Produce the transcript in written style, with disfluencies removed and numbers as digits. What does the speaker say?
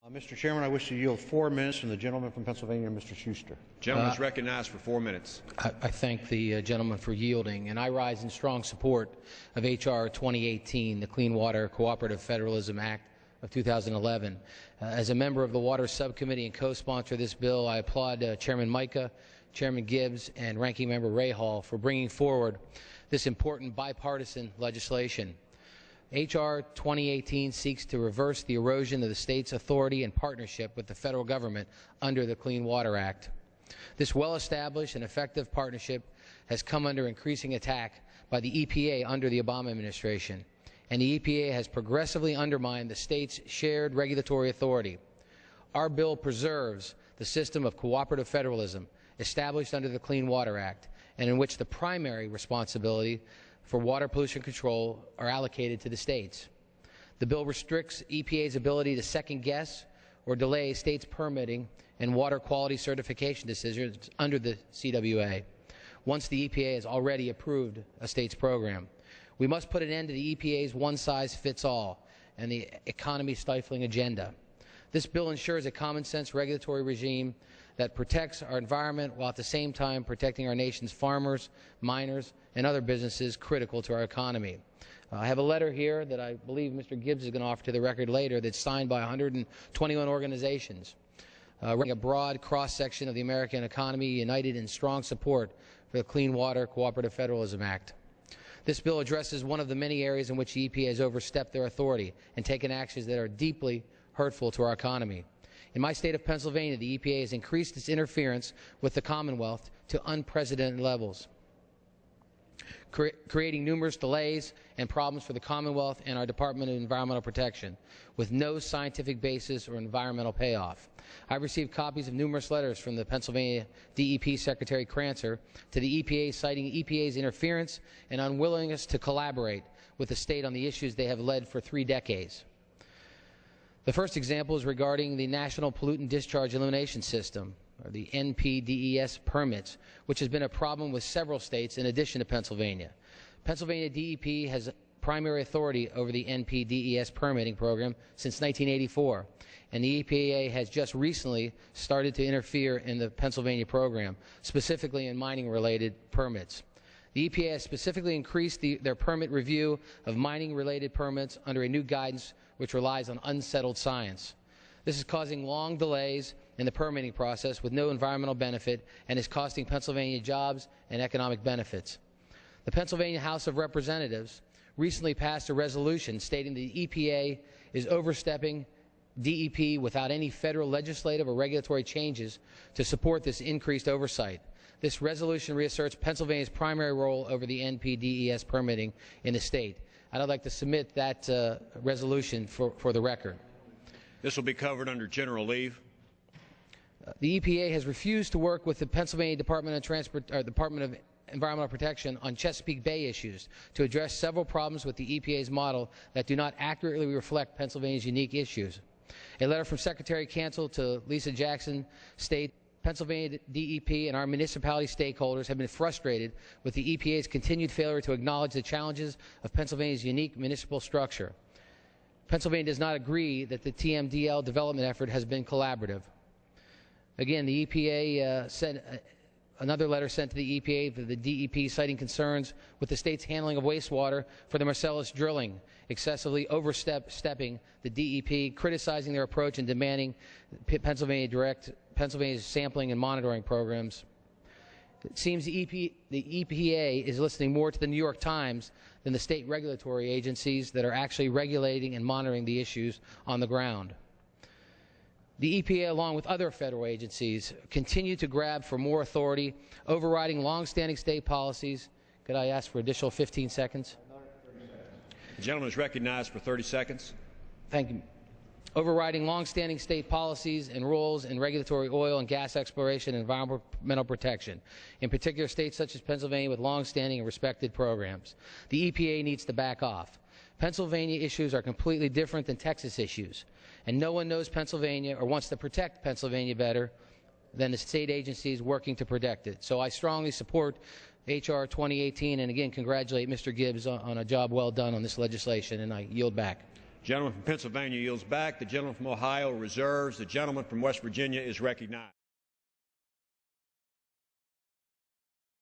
Mr. Chairman, I wish to yield 4 minutes from the gentleman from Pennsylvania, Mr. Shuster. Gentleman is recognized for 4 minutes. I thank the gentleman for yielding, and I rise in strong support of H.R. 2018, the Clean Water Cooperative Federalism Act of 2011. As a member of the Water Subcommittee and co-sponsor of this bill, I applaud Chairman Mica, Chairman Gibbs, and Ranking Member Rahal for bringing forward this important bipartisan legislation. H.R. 2018 seeks to reverse the erosion of the state's authority and partnership with the federal government under the Clean Water Act. This well-established and effective partnership has come under increasing attack by the EPA under the Obama administration, and the EPA has progressively undermined the state's shared regulatory authority. Our bill preserves the system of cooperative federalism established under the Clean Water Act, and in which the primary responsibility for water pollution control are allocated to the states. The bill restricts EPA's ability to second-guess or delay states' permitting and water quality certification decisions under the CWA once the EPA has already approved a state's program. We must put an end to the EPA's one-size-fits-all and the economy-stifling agenda. This bill ensures a common-sense regulatory regime that protects our environment while at the same time protecting our nation's farmers, miners, and other businesses critical to our economy. I have a letter here that I believe Mr. Gibbs is going to offer to the record later that's signed by 121 organizations, representing a broad cross-section of the American economy united in strong support for the Clean Water Cooperative Federalism Act. This bill addresses one of the many areas in which the EPA has overstepped their authority and taken actions that are deeply hurtful to our economy. In my state of Pennsylvania, the EPA has increased its interference with the Commonwealth to unprecedented levels, creating numerous delays and problems for the Commonwealth and our Department of Environmental Protection, with no scientific basis or environmental payoff. I received copies of numerous letters from the Pennsylvania DEP Secretary Crancer to the EPA citing EPA's interference and unwillingness to collaborate with the state on the issues they have led for 3 decades. The first example is regarding the National Pollutant Discharge Elimination System, or the NPDES permits, which has been a problem with several states in addition to Pennsylvania. Pennsylvania DEP has primary authority over the NPDES permitting program since 1984, and the EPA has just recently started to interfere in the Pennsylvania program, specifically in mining-related permits. The EPA has specifically increased their permit review of mining-related permits under a new guidance which relies on unsettled science. This is causing long delays in the permitting process with no environmental benefit and is costing Pennsylvania jobs and economic benefits. The Pennsylvania House of Representatives recently passed a resolution stating the EPA is overstepping DEP without any federal legislative or regulatory changes to support this increased oversight. This resolution reasserts Pennsylvania's primary role over the NPDES permitting in the state. I'd like to submit that resolution for the record. This will be covered under general leave. The EPA has refused to work with the Pennsylvania Department of Environmental Protection on Chesapeake Bay issues to address several problems with the EPA's model that do not accurately reflect Pennsylvania's unique issues. A letter from Secretary Cancel to Lisa Jackson states Pennsylvania DEP and our municipality stakeholders have been frustrated with the EPA's continued failure to acknowledge the challenges of Pennsylvania's unique municipal structure. Pennsylvania does not agree that the TMDL development effort has been collaborative. Again, the EPA sent another letter sent to the EPA for the DEP citing concerns with the state's handling of wastewater for the Marcellus drilling, excessively overstepping the DEP, criticizing their approach and demanding Pennsylvania's sampling and monitoring programs. It seems the EPA is listening more to the New York Times than the state regulatory agencies that are actually regulating and monitoring the issues on the ground. The EPA, along with other federal agencies, continue to grab for more authority, overriding long-standing state policies. Could I ask for additional 15 seconds? The gentleman is recognized for 30 seconds. Thank you. Overriding long-standing state policies and rules in regulatory oil and gas exploration and environmental protection, in particular states such as Pennsylvania with long-standing and respected programs. The EPA needs to back off. Pennsylvania issues are completely different than Texas issues, and no one knows Pennsylvania or wants to protect Pennsylvania better than the state agencies working to protect it. So I strongly support H.R. 2018 and again congratulate Mr. Gibbs on a job well done on this legislation, and I yield back. The gentleman from Pennsylvania yields back. The gentleman from Ohio reserves. The gentleman from West Virginia is recognized.